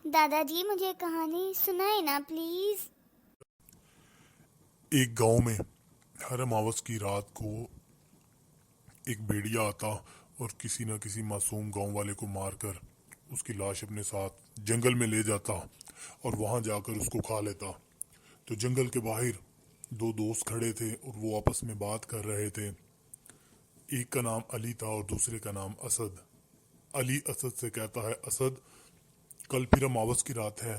दादा जी मुझे कहानी सुनाए ना प्लीज। एक गांव में हर अमावस की रात को एक भेड़िया आता और किसी न किसी मासूम गांव वाले को मारकर उसकी लाश अपने साथ जंगल में ले जाता और वहां जाकर उसको खा लेता। तो जंगल के बाहर दो दोस्त खड़े थे और वो आपस में बात कर रहे थे। एक का नाम अली था और दूसरे का नाम असद। अली असद से कहता है, असद, कल फिर अमावस की रात है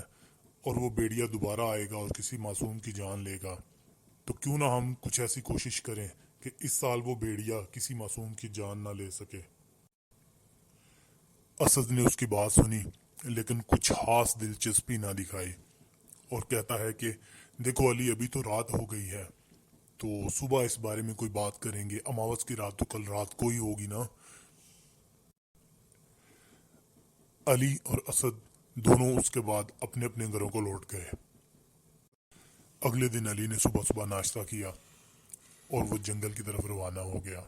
और वो भेड़िया दोबारा आएगा और किसी मासूम की जान लेगा। तो क्यों ना हम कुछ ऐसी कोशिश करें कि इस साल वो भेड़िया किसी मासूम की जान ना ले सके। असद ने उसकी बात सुनी लेकिन कुछ खास दिलचस्पी ना दिखाई और कहता है कि देखो अली, अभी तो रात हो गई है, तो सुबह इस बारे में कोई बात करेंगे। अमावस की रात तो कल रात को ही होगी ना। अली और असद दोनों उसके बाद अपने अपने घरों को लौट गए। अगले दिन अली ने सुबह सुबह नाश्ता किया और वो जंगल की तरफ रवाना हो गया।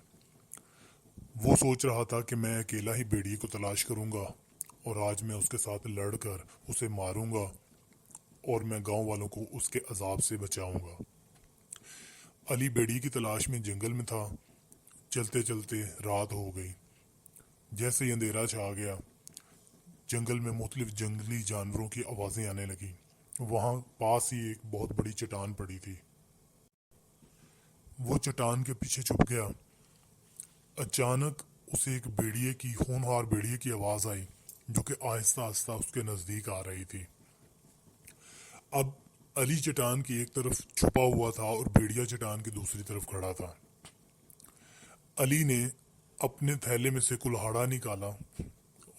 वो सोच रहा था कि मैं अकेला ही भेड़िए को तलाश करूंगा और आज मैं उसके साथ लड़कर उसे मारूंगा और मैं गांव वालों को उसके अजाब से बचाऊंगा। अली भेड़िए की तलाश में जंगल में था। चलते चलते रात हो गई। जैसे ही अंधेरा छा गया, जंगल में मुख्तलिफ जंगली जानवरों की आवाजें आने लगी। वहां पास ही एक बहुत बड़ी चट्टान पड़ी थी। वो चट्टान के पीछे छुप गया। अचानक उसे एक भेड़िए की होनहार भेड़िए की आवाज आई जो कि आहिस्ता आहिस्ता उसके नजदीक आ रही थी। अब अली चट्टान की एक तरफ छुपा हुआ था और भेड़िया चट्टान की दूसरी तरफ खड़ा था। अली ने अपने थैले में से कुल्हाड़ा निकाला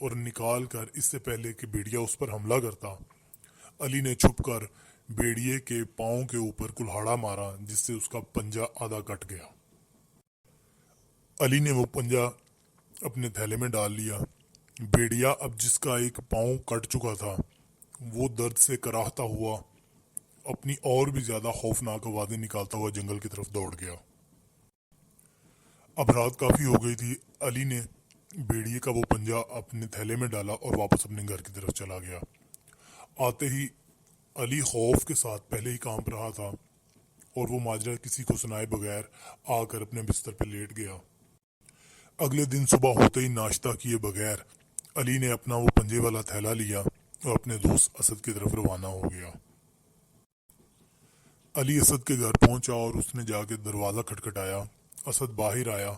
और निकाल कर, इससे पहले कि भेड़िया उस पर हमला करता, अली ने छुपकर भेड़िए के पांव के ऊपर कुल्हाड़ा मारा जिससे उसका पंजा आधा कट गया। अली ने वो पंजा अपने थैले में डाल लिया। भेड़िया, अब जिसका एक पांव कट चुका था, वो दर्द से कराहता हुआ अपनी और भी ज्यादा खौफनाक आवाजें निकालता हुआ जंगल की तरफ दौड़ गया। अब रात काफी हो गई थी। अली ने भेड़िए का वो पंजा अपने थैले में डाला और वापस अपने घर की तरफ चला गया। आते ही अली खौफ के साथ पहले ही कांप रहा था और वो माजरा किसी को सुनाए बगैर आकर अपने बिस्तर पर लेट गया। अगले दिन सुबह होते ही नाश्ता किए बगैर अली ने अपना वो पंजे वाला थैला लिया और अपने दोस्त असद की तरफ रवाना हो गया। अली असद के घर पहुंचा और उसने जाके दरवाज़ा खटखटाया। असद बाहर आया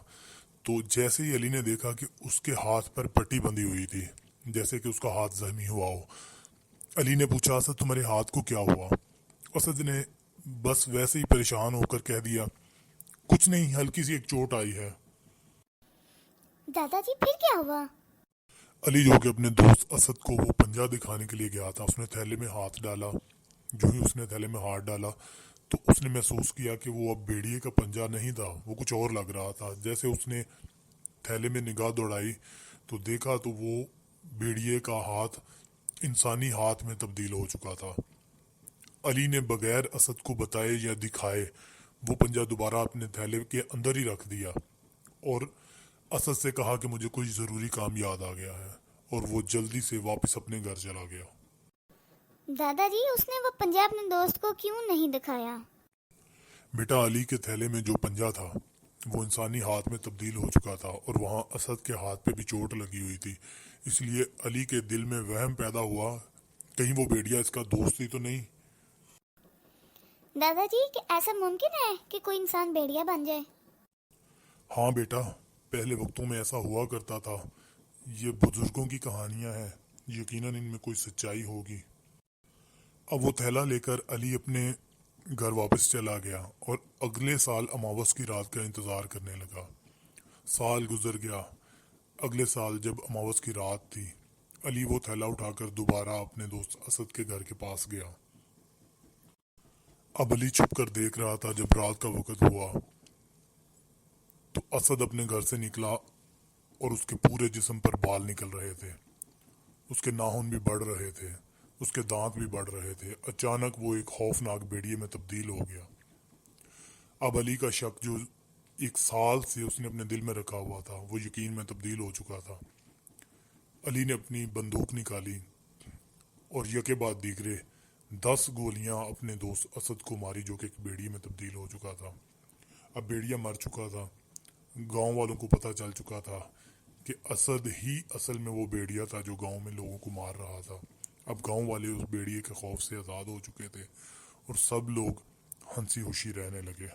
तो जैसे ही अली ने देखा कि उसके हाथ पर पट्टी बंधी हुई थी, जैसे कि उसका हाथ जख्मी हुआ हो। अली ने पूछा, असद, तुम्हारे हाथ को क्या हुआ? असद ने बस वैसे ही परेशान होकर कह दिया, कुछ नहीं, हल्की सी एक चोट आई है। दादाजी फिर क्या हुआ? अली जो कि अपने दोस्त असद को वो पंजा दिखाने के लिए गया था, उसने थैले में हाथ डाला। जो ही उसने थैले में हाथ डाला तो उसने महसूस किया कि वो अब भेड़िए का पंजा नहीं था, वो कुछ और लग रहा था। जैसे उसने थैले में निगाह दौड़ाई तो देखा तो वो भेड़िए का हाथ इंसानी हाथ में तब्दील हो चुका था। अली ने बगैर असद को बताए या दिखाए वो पंजा दोबारा अपने थैले के अंदर ही रख दिया और असद से कहा कि मुझे कोई ज़रूरी काम याद आ गया है, और वो जल्दी से वापस अपने घर चला गया। दादाजी उसने वो पंजा अपने दोस्त को क्यों नहीं दिखाया? बेटा, अली के थैले में जो पंजा था वो इंसानी हाथ में तब्दील हो चुका था और वहाँ असद के हाथ पे भी चोट लगी हुई थी। इसलिए अली के दिल में वहम पैदा हुआ, कहीं वो भेड़िया इसका दोस्त ही तो नहीं। दादाजी कि ऐसा मुमकिन है कि कोई इंसान भेड़िया बन जाए? हाँ बेटा, पहले वक्तों में ऐसा हुआ करता था। ये बुजुर्गों की कहानियां हैं, यकीनन इनमें कोई सच्चाई होगी। अब वो थैला लेकर अली अपने घर वापस चला गया और अगले साल अमावस की रात का इंतज़ार करने लगा। साल गुजर गया। अगले साल जब अमावस की रात थी, अली वो थैला उठाकर दोबारा अपने दोस्त असद के घर के पास गया। अब अली छुप कर देख रहा था। जब रात का वक्त हुआ तो असद अपने घर से निकला और उसके पूरे जिस्म पर बाल निकल रहे थे, उसके नाखून भी बढ़ रहे थे, उसके दांत भी बढ़ रहे थे। अचानक वो एक खौफनाक भेड़िए में तब्दील हो गया। अब अली का शक जो एक साल से उसने अपने दिल में रखा हुआ था वो यकीन में तब्दील हो चुका था। अली ने अपनी बंदूक निकाली اور یکے بعد دیگرے 10 گولیاں اپنے دوست اسد کو ماری، جو کہ ایک بیڑی میں تبدیل ہو چکا تھا۔ اب بیڑیا مر چکا تھا، گاؤں والوں کو پتہ چل چکا تھا کہ اسد ہی اصل میں وہ بیڑیا تھا جو گاؤں میں لوگوں کو مار رہا تھا۔ اب گاؤں والے اس بیڑیے کے خوف سے آزاد ہو چکے تھے اور سب لوگ ہنسی خوشی رہنے لگے۔